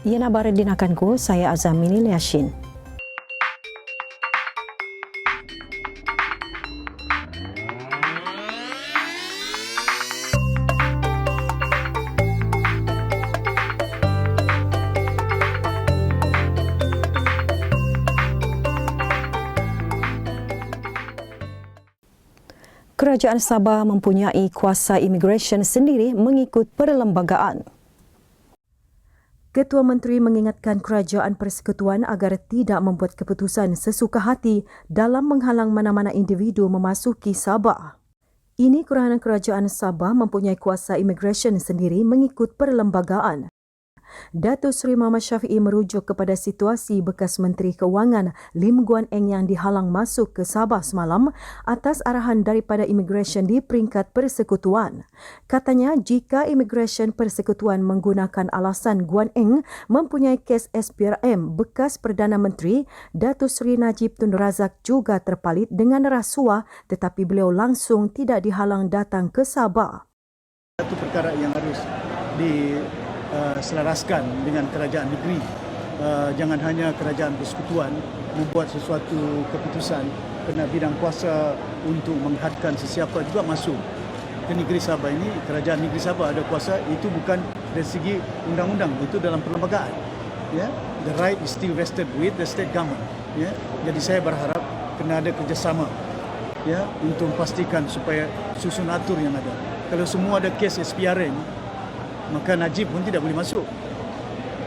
Yana Baradinakanku, saya Azamini Liashin. Kerajaan Sabah mempunyai kuasa imigresen sendiri mengikut perlembagaan. Ketua Menteri mengingatkan Kerajaan Persekutuan agar tidak membuat keputusan sesuka hati dalam menghalang mana-mana individu memasuki Sabah. Ini kerana Kerajaan Sabah mempunyai kuasa imigresen sendiri mengikut perlembagaan. Datuk Seri Muhammad Syafiee merujuk kepada situasi bekas Menteri Kewangan Lim Guan Eng yang dihalang masuk ke Sabah semalam atas arahan daripada imigresen di peringkat persekutuan. Katanya, jika imigresen persekutuan menggunakan alasan Guan Eng mempunyai kes SPRM bekas Perdana Menteri, Datuk Seri Najib Tun Razak juga terpalit dengan rasuah tetapi beliau langsung tidak dihalang datang ke Sabah. Satu perkara yang harus diselaraskan dengan kerajaan negeri. Jangan hanya kerajaan persekutuan membuat sesuatu keputusan, kerana bidang kuasa untuk menghadkan sesiapa juga masuk ke negeri Sabah ini. Kerajaan negeri Sabah ada kuasa, itu bukan dari segi undang-undang, itu dalam perlembagaan. Ya, the right is still vested with the state government. Ya, jadi saya berharap kena ada kerjasama, ya, untuk memastikan supaya susun atur yang ada. Kalau semua ada kes SPRM, maka Najib pun tidak boleh masuk.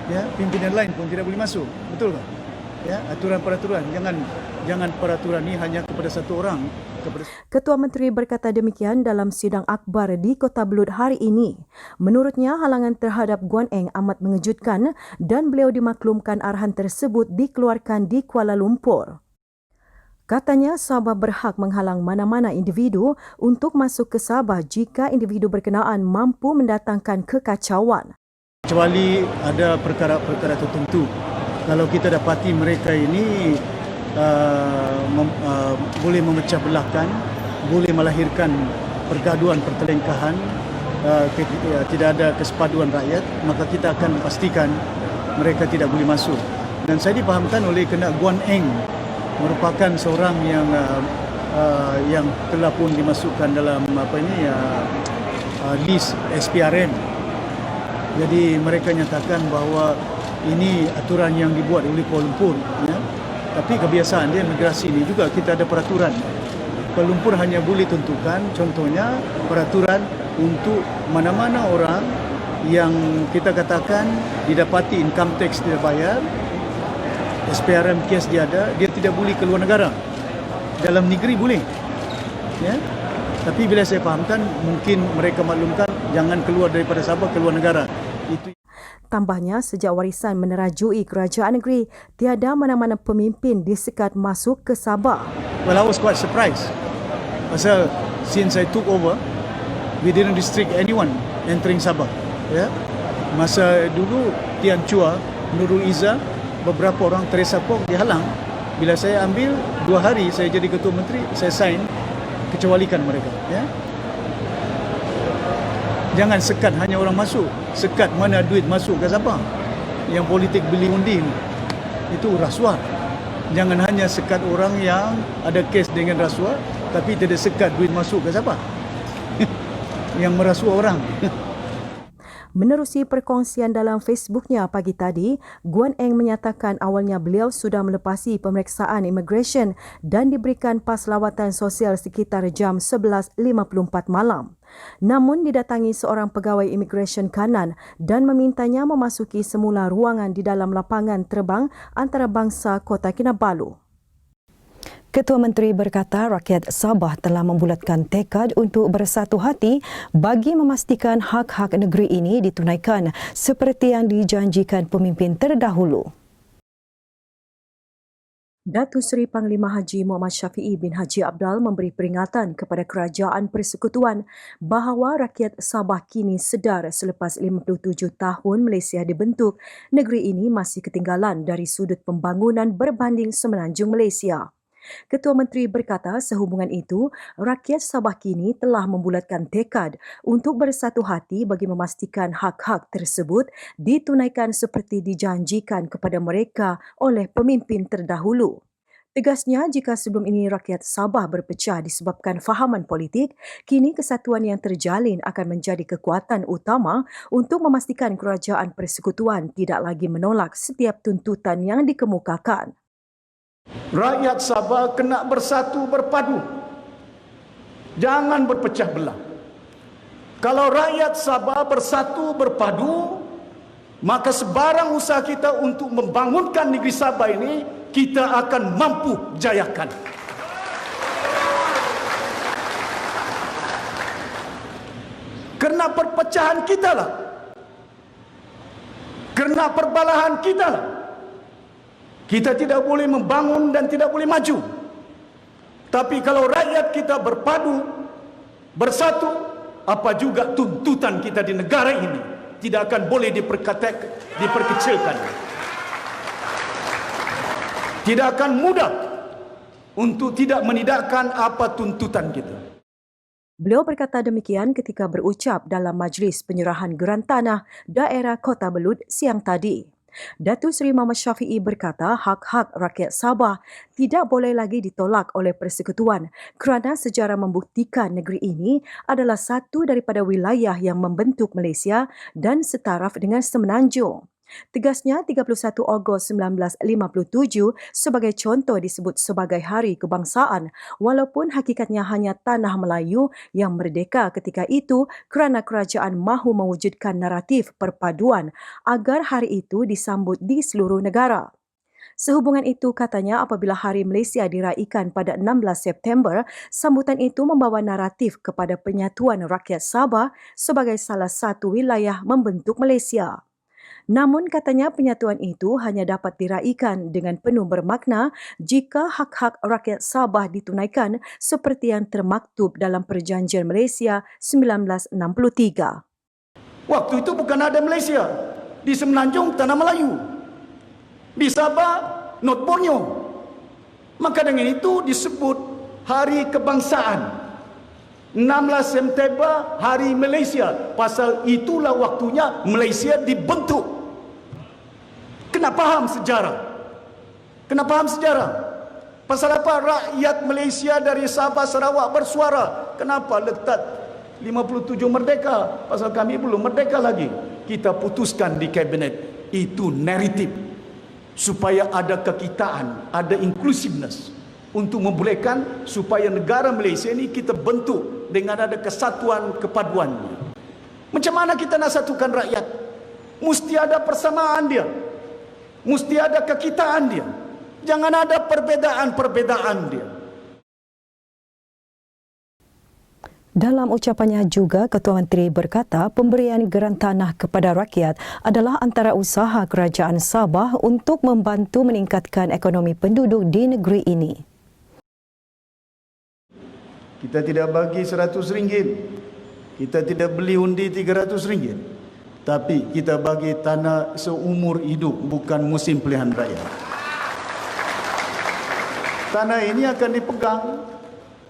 Ya, pimpinan lain pun tidak boleh masuk. Betul tak? Ya, aturan-peraturan. Jangan peraturan ini hanya kepada satu orang. Ketua Menteri berkata demikian dalam sidang akbar di Kota Belud hari ini. Menurutnya, halangan terhadap Guan Eng amat mengejutkan dan beliau dimaklumkan arahan tersebut dikeluarkan di Kuala Lumpur. Katanya, Sabah berhak menghalang mana-mana individu untuk masuk ke Sabah jika individu berkenaan mampu mendatangkan kekacauan. Kecuali ada perkara-perkara tertentu. Kalau kita dapati mereka ini boleh memecah belahkan, boleh melahirkan pergaduhan, pertelengkahan, tidak ada kesepaduan rakyat, maka kita akan pastikan mereka tidak boleh masuk. Dan saya dipahamkan oleh kena Guan Eng merupakan seorang yang telah pun dimasukkan dalam list SPRM. Jadi mereka nyatakan bahawa ini aturan yang dibuat oleh Kuala Lumpur, ya. Tapi kebiasaan dia migrasi ini juga kita ada peraturan. Kuala Lumpur hanya boleh tentukan, contohnya peraturan untuk mana-mana orang yang kita katakan didapati income tax tidak bayar, SPRM kes dia ada, dia tidak boleh keluar negara. Dalam negeri boleh. Ya. Tapi bila saya fahamkan, mungkin mereka maklumkan jangan keluar daripada Sabah keluar negara. Itu. Tambahnya, sejak warisan menerajui kerajaan negeri, tiada mana-mana pemimpin disekat masuk ke Sabah. Well, I was quite surprised. Pasal since I took over, we didn't restrict anyone entering Sabah. Ya. Masa dulu Tian Chua, Nurul Izzah, beberapa orang Teresa Kwok dihalang. Bila saya ambil 2 hari saya jadi Ketua Menteri, saya sign kecualikan mereka. Ya. Jangan sekat hanya orang masuk, sekat mana duit masuk ke Sabah. Yang politik beli undi itu rasuah. Jangan hanya sekat orang yang ada kes dengan rasuah, tapi tidak sekat duit masuk ke Sabah. Yang merasuah orang. Menerusi perkongsian dalam Facebooknya pagi tadi, Guan Eng menyatakan awalnya beliau sudah melepasi pemeriksaan imigresen dan diberikan pas lawatan sosial sekitar jam 11.54 malam. Namun didatangi seorang pegawai imigresen kanan dan memintanya memasuki semula ruangan di dalam lapangan terbang antarabangsa Kota Kinabalu. Ketua Menteri berkata rakyat Sabah telah membulatkan tekad untuk bersatu hati bagi memastikan hak-hak negeri ini ditunaikan seperti yang dijanjikan pemimpin terdahulu. Datuk Seri Panglima Haji Muhammad Syafiee bin Haji Abdal memberi peringatan kepada Kerajaan Persekutuan bahawa rakyat Sabah kini sedar selepas 57 tahun Malaysia dibentuk, negeri ini masih ketinggalan dari sudut pembangunan berbanding Semenanjung Malaysia. Ketua Menteri berkata sehubungan itu, rakyat Sabah kini telah membulatkan tekad untuk bersatu hati bagi memastikan hak-hak tersebut ditunaikan seperti dijanjikan kepada mereka oleh pemimpin terdahulu. Tegasnya, jika sebelum ini rakyat Sabah berpecah disebabkan fahaman politik, kini kesatuan yang terjalin akan menjadi kekuatan utama untuk memastikan kerajaan persekutuan tidak lagi menolak setiap tuntutan yang dikemukakan. Rakyat Sabah kena bersatu berpadu. Jangan berpecah belah. Kalau rakyat Sabah bersatu berpadu, maka sebarang usaha kita untuk membangunkan negeri Sabah ini, kita akan mampu jayakan. Kerana perpecahan kita lah, kerana perbalahan kita lah, kita tidak boleh membangun dan tidak boleh maju. Tapi kalau rakyat kita berpadu, bersatu, apa juga tuntutan kita di negara ini tidak akan boleh diperkecilkan. Tidak akan mudah untuk tidak menidakkan apa tuntutan kita. Beliau berkata demikian ketika berucap dalam majlis penyerahan geran tanah daerah Kota Belud siang tadi. Datuk Seri Muhammad Syafiee berkata hak-hak rakyat Sabah tidak boleh lagi ditolak oleh persekutuan kerana sejarah membuktikan negeri ini adalah satu daripada wilayah yang membentuk Malaysia dan setaraf dengan Semenanjung. Tegasnya, 31 Ogos 1957 sebagai contoh disebut sebagai Hari Kebangsaan walaupun hakikatnya hanya tanah Melayu yang merdeka ketika itu kerana kerajaan mahu mewujudkan naratif perpaduan agar hari itu disambut di seluruh negara. Sehubungan itu, katanya apabila Hari Malaysia diraikan pada 16 September, sambutan itu membawa naratif kepada penyatuan rakyat Sabah sebagai salah satu wilayah membentuk Malaysia. Namun katanya penyatuan itu hanya dapat diraikan dengan penuh bermakna jika hak-hak rakyat Sabah ditunaikan seperti yang termaktub dalam Perjanjian Malaysia 1963. Waktu itu bukan ada Malaysia. Di Semenanjung tanah Melayu. Di Sabah North Borneo. Maka dengan itu disebut Hari Kebangsaan. 16 September Hari Malaysia. Pasal itulah waktunya Malaysia dibentuk. Kena faham sejarah. Kena faham sejarah. Pasal apa rakyat Malaysia dari Sabah Sarawak bersuara? Kenapa letak 57 merdeka? Pasal kami belum merdeka lagi. Kita putuskan di kabinet. Itu naratif. Supaya ada kekitaan, ada inclusiveness. Untuk membolehkan supaya negara Malaysia ini kita bentuk dengan ada kesatuan kepaduannya. Macam mana kita nak satukan rakyat? Mesti ada persamaan dia. Mesti ada kekitaan dia. Jangan ada perbedaan-perbedaan dia. Dalam ucapannya juga, Ketua Menteri berkata pemberian geran tanah kepada rakyat adalah antara usaha kerajaan Sabah untuk membantu meningkatkan ekonomi penduduk di negeri ini. Kita tidak bagi RM100. Kita tidak beli undi RM300. Tapi kita bagi tanah seumur hidup, bukan musim pilihan raya. Tanah ini akan dipegang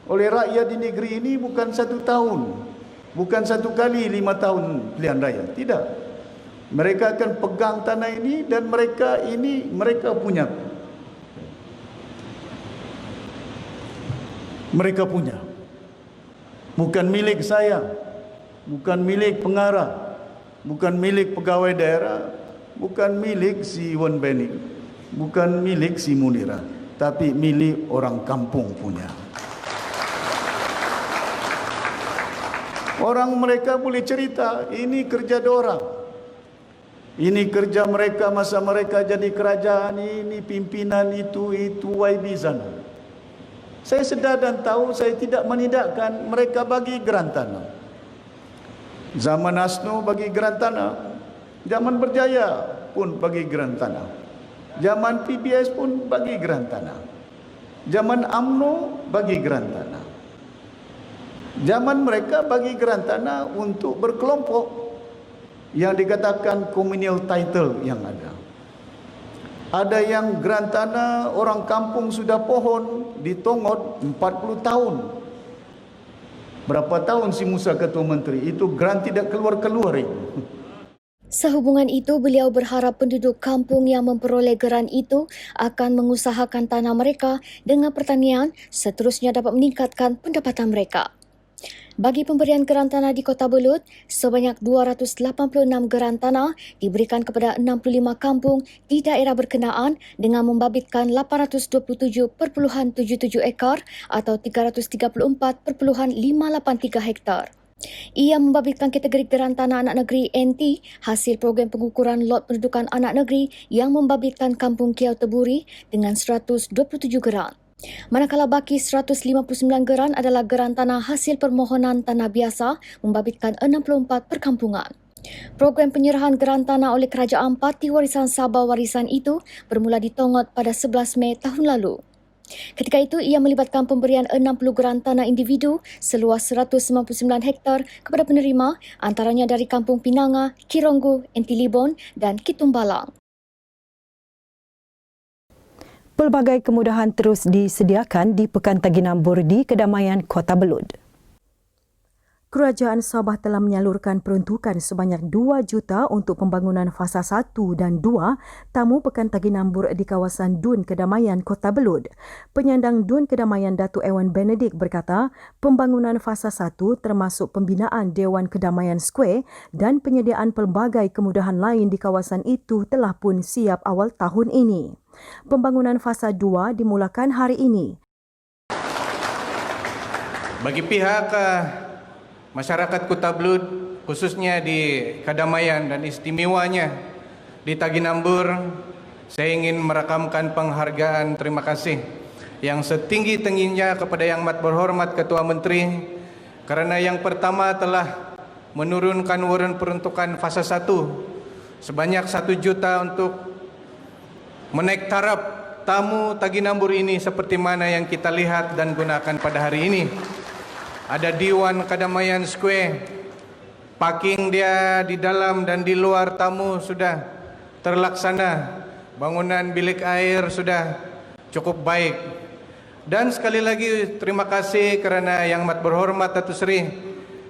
oleh rakyat di negeri ini bukan 1 tahun. Bukan 1 kali 5 tahun pilihan raya. Tidak. Mereka akan pegang tanah ini dan mereka punya. Mereka punya. Bukan milik saya. Bukan milik pengarah. Bukan milik pegawai daerah, bukan milik si Wan Bening, bukan milik si Munira, tapi milik orang kampung punya. Orang mereka boleh cerita, ini kerja dorang. Ini kerja mereka masa mereka jadi kerajaan, ini pimpinan itu YB sana. Saya sedar dan tahu saya tidak menidakkan mereka bagi geran tanah. Zaman ASNO bagi geran tanah. Zaman Berjaya pun bagi geran tanah. Zaman PBS pun bagi geran tanah. Zaman UMNO bagi geran tanah. Zaman mereka bagi geran tanah untuk berkelompok yang dikatakan communal title yang ada. Ada yang geran tanah orang kampung sudah pohon ditongot 40 tahun. Berapa tahun si Musa Ketua Menteri? Itu geran tidak keluar-keluar itu. Sehubungan itu, beliau berharap penduduk kampung yang memperoleh geran itu akan mengusahakan tanah mereka dengan pertanian, seterusnya dapat meningkatkan pendapatan mereka. Bagi pemberian geran tanah di Kota Belud, sebanyak 286 geran tanah diberikan kepada 65 kampung di daerah berkenaan dengan membabitkan 827.77 ekar atau 334.583 hektar. Ia membabitkan kategori geran tanah anak negeri NT hasil program pengukuran lot pendudukan anak negeri yang membabitkan Kampung Kiau Teburi dengan 127 geran. Manakala baki 159 geran adalah geran tanah hasil permohonan tanah biasa membabitkan 64 perkampungan. Program penyerahan geran tanah oleh Kerajaan Parti Warisan Sabah Warisan itu bermula ditongot pada 11 Mei tahun lalu. Ketika itu, ia melibatkan pemberian 60 geran tanah individu seluas 199 hektar kepada penerima, antaranya dari Kampung Pinanga, Kironggu, Entilibon dan Kitumbalang. Pelbagai kemudahan terus disediakan di Pekan Taginambur di Kedamaian Kota Belud. Kerajaan Sabah telah menyalurkan peruntukan sebanyak 2 juta untuk pembangunan fasa 1 dan 2 tamu Pekan Taginambur di kawasan Dun Kedamaian Kota Belud. Penyandang Dun Kedamaian Datuk Ewan Benedict berkata, pembangunan fasa 1 termasuk pembinaan Dewan Kedamaian Square dan penyediaan pelbagai kemudahan lain di kawasan itu telah pun siap awal tahun ini. Pembangunan fasa 2 dimulakan hari ini. Bagi pihak masyarakat Kota Belud, khususnya di Kedamaian dan istimewanya di Taginambur, saya ingin merakamkan penghargaan terima kasih yang setinggi-tingginya kepada Yang Amat Berhormat Ketua Menteri kerana yang pertama telah menurunkan waran peruntukan fasa 1 sebanyak 1 juta untuk menaik taraf tamu Taginambur ini seperti mana yang kita lihat dan gunakan pada hari ini. Ada Dewan Kedamaian Square, parking dia di dalam dan di luar tamu sudah terlaksana, bangunan bilik air sudah cukup baik. Dan sekali lagi terima kasih kerana Yang Amat Berhormat Datuk Seri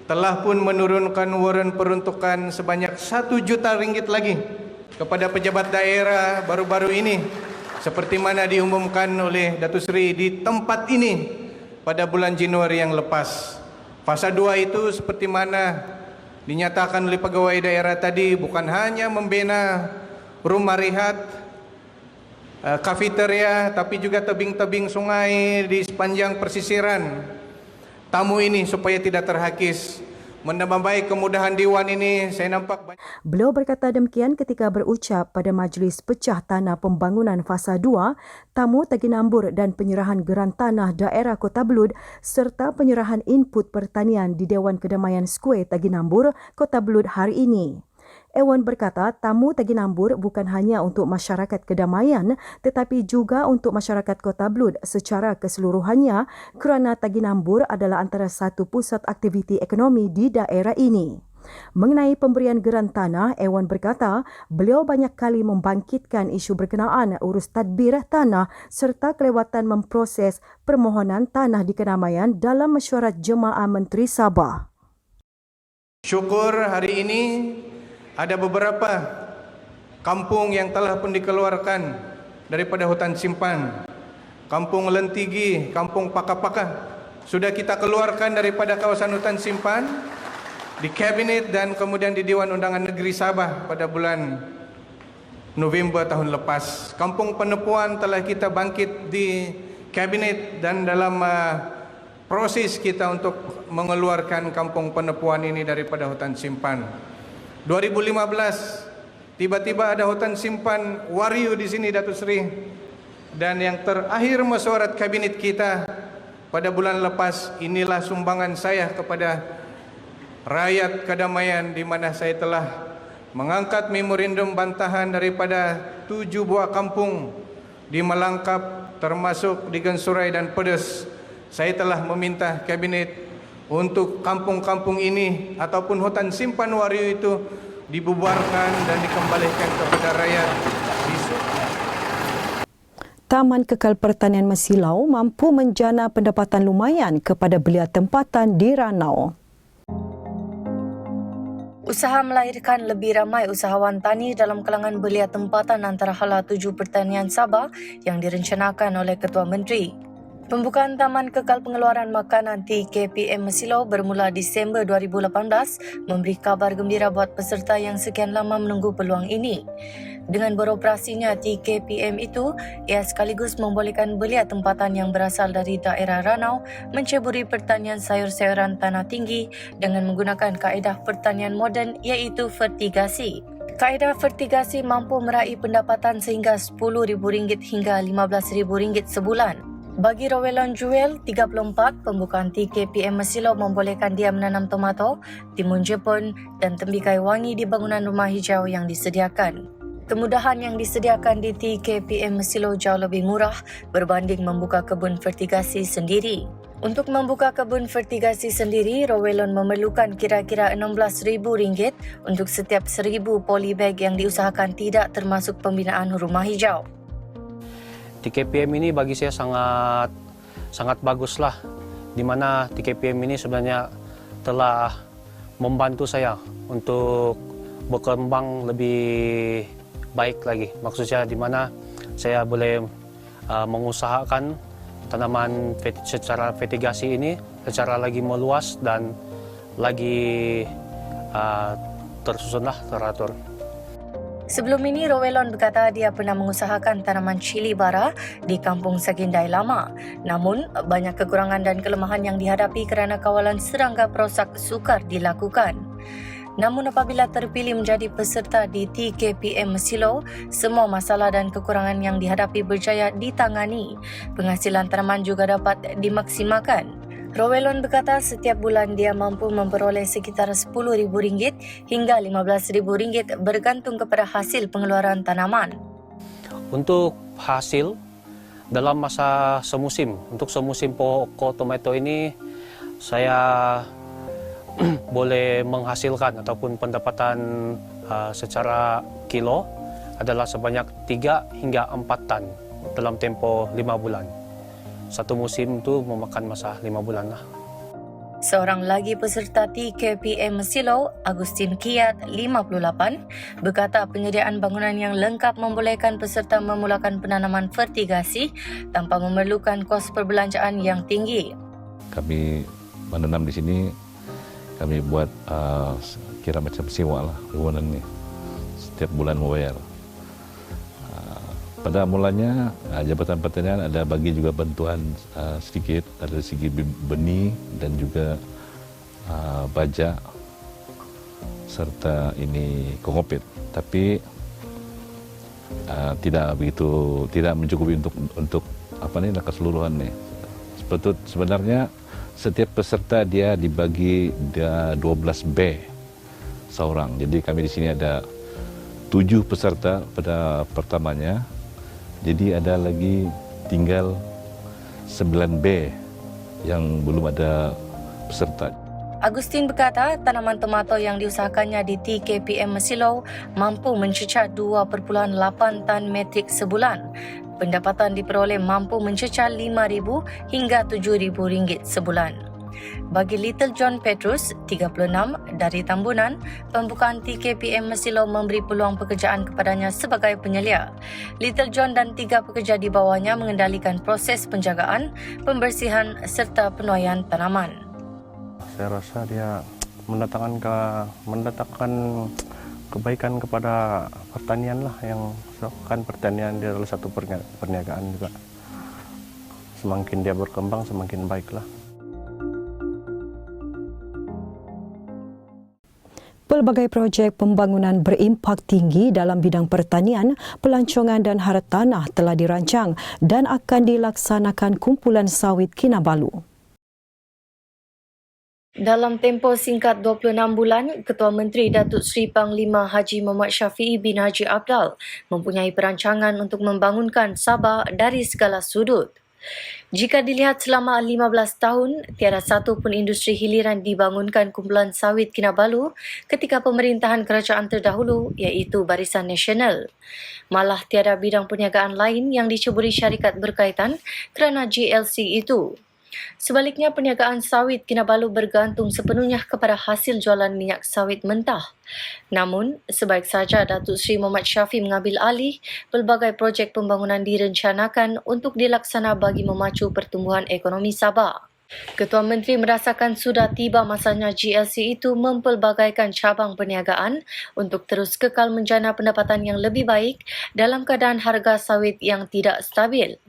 telah pun menurunkan waran peruntukan sebanyak 1 juta ringgit lagi kepada pejabat daerah baru-baru ini seperti mana diumumkan oleh Datuk Seri di tempat ini pada bulan Januari yang lepas. Fasa 2 itu seperti mana dinyatakan oleh pegawai daerah tadi bukan hanya membina rumah rehat, kafeteria, tapi juga tebing-tebing sungai di sepanjang persisiran tamu ini supaya tidak terhakis. Menambah baik kemudahan Dewan ini, saya nampak banyak. Beliau berkata demikian ketika berucap pada Majlis Pecah Tanah Pembangunan Fasa 2, tamu Taginambur dan penyerahan geran tanah daerah Kota Belud serta penyerahan input pertanian di Dewan Kedamaian Square Taginambur, Kota Belud hari ini. Ewan berkata tamu Taginambur bukan hanya untuk masyarakat Kedamaian tetapi juga untuk masyarakat Kota Belud secara keseluruhannya kerana Taginambur adalah antara satu pusat aktiviti ekonomi di daerah ini. Mengenai pemberian geran tanah, Ewan berkata beliau banyak kali membangkitkan isu berkenaan urus tadbir tanah serta kelewatan memproses permohonan tanah di Kedamaian dalam mesyuarat Jemaah Menteri Sabah. Syukur hari ini ada beberapa kampung yang telah pun dikeluarkan daripada hutan simpan. Kampung Lentigi, Kampung Paka-Paka sudah kita keluarkan daripada kawasan hutan simpan di Kabinet dan kemudian di Dewan Undangan Negeri Sabah pada bulan November tahun lepas. Kampung Penepuan telah kita bangkit di Kabinet dan dalam proses kita untuk mengeluarkan Kampung Penepuan ini daripada hutan simpan. 2015 tiba-tiba ada hutan simpan Wariu di sini Datuk Seri. Dan yang terakhir mesyuarat kabinet kita pada bulan lepas, inilah sumbangan saya kepada rakyat Kedamaian di mana saya telah mengangkat memorandum bantahan daripada 7 buah kampung di Melangkap termasuk di Gensurai dan Pedes. Saya telah meminta kabinet untuk kampung-kampung ini ataupun hutan simpan Wariu itu dibubarkan dan dikembalikan kepada rakyat. Taman Kekal Pertanian Mesilau mampu menjana pendapatan lumayan kepada belia tempatan di Ranau. Usaha melahirkan lebih ramai usahawan tani dalam kalangan belia tempatan antara hala 7 pertanian Sabah yang direncanakan oleh Ketua Menteri. Pembukaan Taman Kekal Pengeluaran Makanan TKPM Mesilau bermula Disember 2018 memberi kabar gembira buat peserta yang sekian lama menunggu peluang ini. Dengan beroperasinya TKPM itu, ia sekaligus membolehkan belia tempatan yang berasal dari daerah Ranau menceburi pertanian sayur-sayuran tanah tinggi dengan menggunakan kaedah pertanian moden iaitu fertigasi. Kaedah fertigasi mampu meraih pendapatan sehingga RM10,000 hingga RM15,000 sebulan. Bagi Rowelon Jewel, 34, pembukaan TKPM Mesilau membolehkan dia menanam tomato, timun Jepun dan tembikai wangi di bangunan rumah hijau yang disediakan. Kemudahan yang disediakan di TKPM Mesilau jauh lebih murah berbanding membuka kebun fertigasi sendiri. Untuk membuka kebun fertigasi sendiri, Rowelon memerlukan kira-kira RM16,000 untuk setiap 1,000 polybag yang diusahakan tidak termasuk pembinaan rumah hijau. TKPM ini bagi saya sangat baguslah, di mana TKPM ini sebenarnya telah membantu saya untuk berkembang lebih baik lagi. Maksudnya di mana saya boleh mengusahakan tanaman secara fertigasi ini secara lagi meluas dan lagi tersusunlah, teratur. Sebelum ini, Rowelon berkata dia pernah mengusahakan tanaman cili bara di Kampung Sagindai Lama. Namun, banyak kekurangan dan kelemahan yang dihadapi kerana kawalan serangga perosak sukar dilakukan. Namun apabila terpilih menjadi peserta di TKPM Mesilau, semua masalah dan kekurangan yang dihadapi berjaya ditangani. Penghasilan tanaman juga dapat dimaksimalkan. Rowelon berkata setiap bulan dia mampu memperoleh sekitar RM10,000 hingga RM15,000 bergantung kepada hasil pengeluaran tanaman. Untuk hasil dalam masa semusim, untuk semusim pokok tomato ini saya boleh menghasilkan ataupun pendapatan secara kilo adalah sebanyak 3 hingga 4 tan dalam tempo 5 bulan. Satu musim itu memakan masa 5 bulan lah. Seorang lagi peserta TKPM Mesilau, Agustin Kiat, 58, berkata penyediaan bangunan yang lengkap membolehkan peserta memulakan penanaman fertigasi tanpa memerlukan kos perbelanjaan yang tinggi. Kami menanam di sini, kami buat kira macam sewa lah bangunan ini. Setiap bulan membayar. Pada mulanya Jabatan Pertanian ada bagi juga bantuan sedikit dari segi benih dan juga baja serta ini kongopit, tapi tidak mencukupi untuk keseluruhan nih. Sebenarnya setiap peserta dia dibagi 12 B seorang. Jadi kami di sini ada 7 peserta pada pertamanya. Jadi ada lagi tinggal 9B yang belum ada peserta. Agustin berkata tanaman tomato yang diusahakannya di TKPM Mesilau mampu mencecah 2.8 tan metrik sebulan. Pendapatan diperoleh mampu mencecah RM5,000 hingga RM7,000 sebulan. Bagi Little John Petrus, 36, dari Tambunan, pembukaan TKPM Mesilau memberi peluang pekerjaan kepadanya sebagai penyelia. Little John dan 3 pekerja di bawahnya mengendalikan proses penjagaan, pembersihan serta penuaian tanaman. Saya rasa dia mendatangkan kebaikan kepada pertanian lah, yang kan pertanian dia adalah satu perniagaan juga. Semakin dia berkembang semakin baiklah. Pelbagai projek pembangunan berimpak tinggi dalam bidang pertanian, pelancongan dan hartanah telah dirancang dan akan dilaksanakan Kumpulan Sawit Kinabalu. Dalam tempoh singkat 26 bulan, Ketua Menteri Datuk Seri Panglima Haji Muhammad Syafiee bin Haji Abdal mempunyai perancangan untuk membangunkan Sabah dari segala sudut. Jika dilihat selama 15 tahun, tiada satu pun industri hiliran dibangunkan kumpulan sawit Kinabalu ketika pemerintahan kerajaan terdahulu iaitu Barisan Nasional. Malah tiada bidang perniagaan lain yang diceburi syarikat berkaitan kerana GLC itu. Sebaliknya, perniagaan sawit Kinabalu bergantung sepenuhnya kepada hasil jualan minyak sawit mentah. Namun, sebaik saja Datuk Seri Muhammad Syafi mengambil alih, pelbagai projek pembangunan direncanakan untuk dilaksana bagi memacu pertumbuhan ekonomi Sabah. Ketua Menteri merasakan sudah tiba masanya GLC itu mempelbagaikan cabang perniagaan untuk terus kekal menjana pendapatan yang lebih baik dalam keadaan harga sawit yang tidak stabil.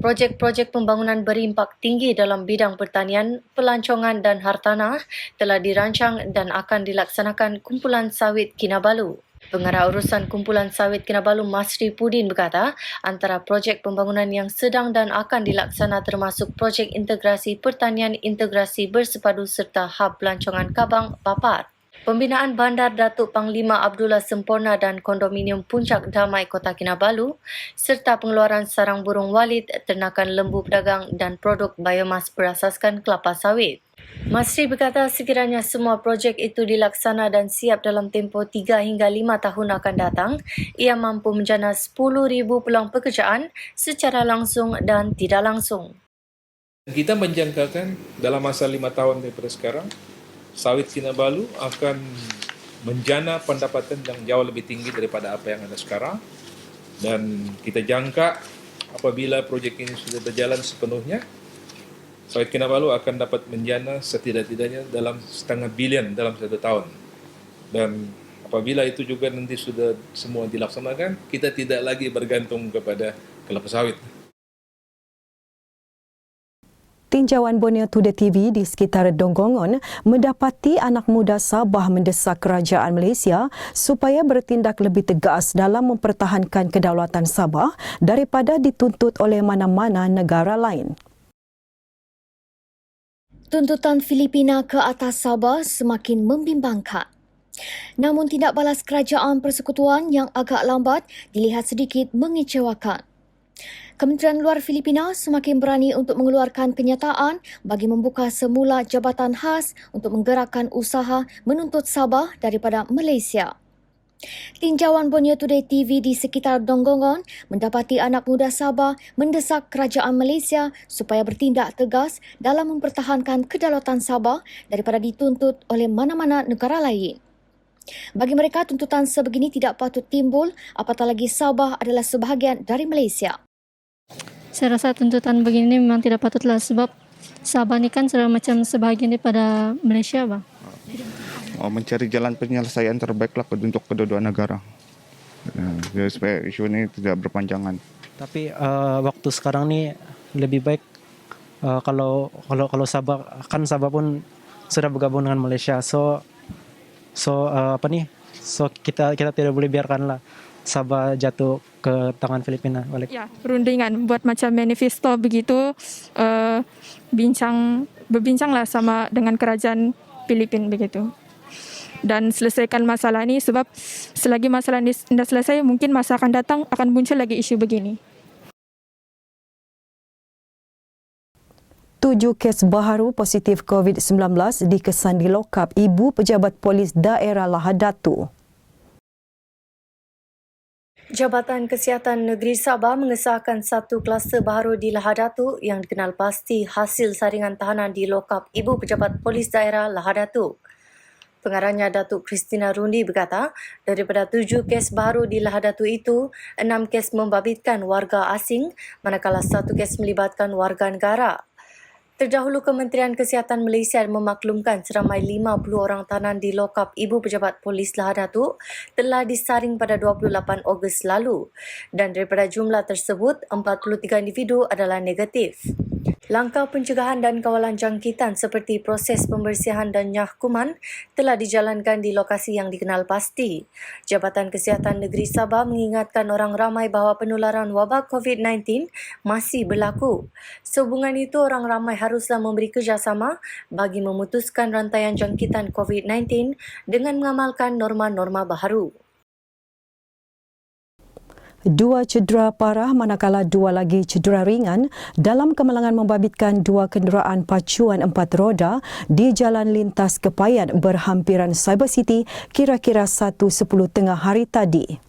Projek-projek pembangunan berimpak tinggi dalam bidang pertanian, pelancongan dan hartanah telah dirancang dan akan dilaksanakan kumpulan sawit Kinabalu. Pengarah urusan kumpulan sawit Kinabalu Masri Pudin berkata, antara projek pembangunan yang sedang dan akan dilaksana termasuk projek integrasi pertanian integrasi bersepadu serta hub pelancongan Kabang Papar. Pembinaan bandar Datuk Panglima Abdullah Semporna dan kondominium Puncak Damai Kota Kinabalu serta pengeluaran sarang burung walid, ternakan lembu pedagang dan produk biomas berasaskan kelapa sawit. Masri berkata sekiranya semua projek itu dilaksana dan siap dalam tempoh 3 hingga 5 tahun akan datang, ia mampu menjana 10,000 peluang pekerjaan secara langsung dan tidak langsung. Kita menjangkakan dalam masa 5 tahun daripada sekarang, sawit Kinabalu akan menjana pendapatan yang jauh lebih tinggi daripada apa yang ada sekarang. Dan kita jangka apabila projek ini sudah berjalan sepenuhnya, sawit Kinabalu akan dapat menjana setidak-tidaknya dalam 0,5 bilion dalam 1 tahun. Dan apabila itu juga nanti sudah semua dilaksanakan, kita tidak lagi bergantung kepada kelapa sawit. Tinjauan Borneo Today TV di sekitar Donggongon mendapati anak muda Sabah mendesak kerajaan Malaysia supaya bertindak lebih tegas dalam mempertahankan kedaulatan Sabah daripada dituntut oleh mana-mana negara lain. Tuntutan Filipina ke atas Sabah semakin membimbangkan. Namun tindak balas kerajaan persekutuan yang agak lambat dilihat sedikit mengecewakan. Kementerian Luar Filipina semakin berani untuk mengeluarkan kenyataan bagi membuka semula jabatan khas untuk menggerakkan usaha menuntut Sabah daripada Malaysia. Tinjauan Borneo Today TV di sekitar Donggongon mendapati anak muda Sabah mendesak kerajaan Malaysia supaya bertindak tegas dalam mempertahankan kedaulatan Sabah daripada dituntut oleh mana-mana negara lain. Bagi mereka, tuntutan sebegini tidak patut timbul apatah lagi Sabah adalah sebahagian dari Malaysia. Saya rasa tuntutan begini memang tidak patutlah sebab Sabah ni kan sudah macam sebahagian daripada Malaysia, bang. Mencari jalan penyelesaian terbaiklah untuk kedua-dua negara. Supaya isu ini tidak berpanjangan. Tapi waktu sekarang ni lebih baik kalau Sabah, kan Sabah pun sudah bergabung dengan Malaysia. So kita tidak boleh biarkanlah Sabah jatuh ke tangan Filipina balik. Ya, perundingan buat macam manifesto begitu, berbincanglah sama dengan kerajaan Filipina begitu. Dan selesaikan masalah ini sebab selagi masalah ini tidak selesai, mungkin masa akan datang akan muncul lagi isu begini. 7 kes baharu positif COVID-19 dikesan di lokap Ibu Pejabat Polis Daerah Lahad Datu. Jabatan Kesihatan Negeri Sabah mengesahkan satu kluster baru di Lahad Datu yang dikenal pasti hasil saringan tahanan di lokap Ibu Pejabat Polis Daerah Lahad Datu. Pengarahnya Datuk Christina Rundi berkata, daripada 7 kes baru di Lahad Datu itu, 6 kes membabitkan warga asing, manakala 1 kes melibatkan warga negara. Terdahulu, Kementerian Kesihatan Malaysia memaklumkan seramai 50 orang tahanan di lokap Ibu Pejabat Polis Lahad Datu telah disaring pada 28 Ogos lalu dan daripada jumlah tersebut, 43 individu adalah negatif. Langkah pencegahan dan kawalan jangkitan seperti proses pembersihan dan nyah kuman telah dijalankan di lokasi yang dikenal pasti. Jabatan Kesihatan Negeri Sabah mengingatkan orang ramai bahawa penularan wabak COVID-19 masih berlaku. Sehubungan itu, orang ramai haruslah memberi kerjasama bagi memutuskan rantaian jangkitan COVID-19 dengan mengamalkan norma-norma baharu. 2 cedera parah manakala 2 lagi cedera ringan dalam kemalangan membabitkan 2 kenderaan pacuan 4 roda di Jalan Lintas Kepayan berhampiran Cyber City kira-kira 1:10 tengah hari tadi.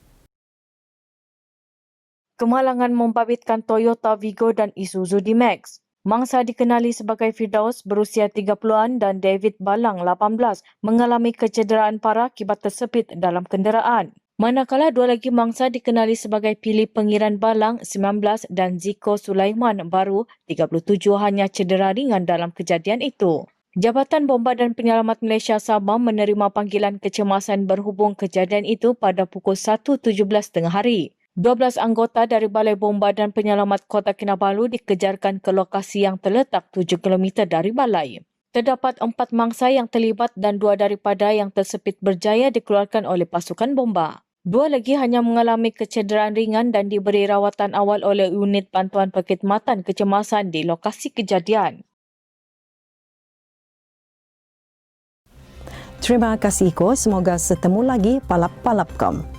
Kemalangan membabitkan Toyota Vigo dan Isuzu D-Max. Mangsa dikenali sebagai Firdaus berusia 30-an dan David Balang 18 mengalami kecederaan parah akibat tersepit dalam kenderaan. Manakala 2 lagi mangsa dikenali sebagai Philip Pengiran Balang 19 dan Ziko Sulaiman baru 37 hanya cedera ringan dalam kejadian itu. Jabatan Bomba dan Penyelamat Malaysia Sabah menerima panggilan kecemasan berhubung kejadian itu pada pukul 1:17 tengah hari. 12 anggota dari Balai Bomba dan Penyelamat Kota Kinabalu dikejarkan ke lokasi yang terletak 7 km dari balai. Terdapat 4 mangsa yang terlibat dan 2 daripada yang tersepit berjaya dikeluarkan oleh pasukan bomba. 2 lagi hanya mengalami kecederaan ringan dan diberi rawatan awal oleh unit bantuan perkhidmatan kecemasan di lokasi kejadian. Terima kasih Iko, semoga setemu lagi palap-palapkom.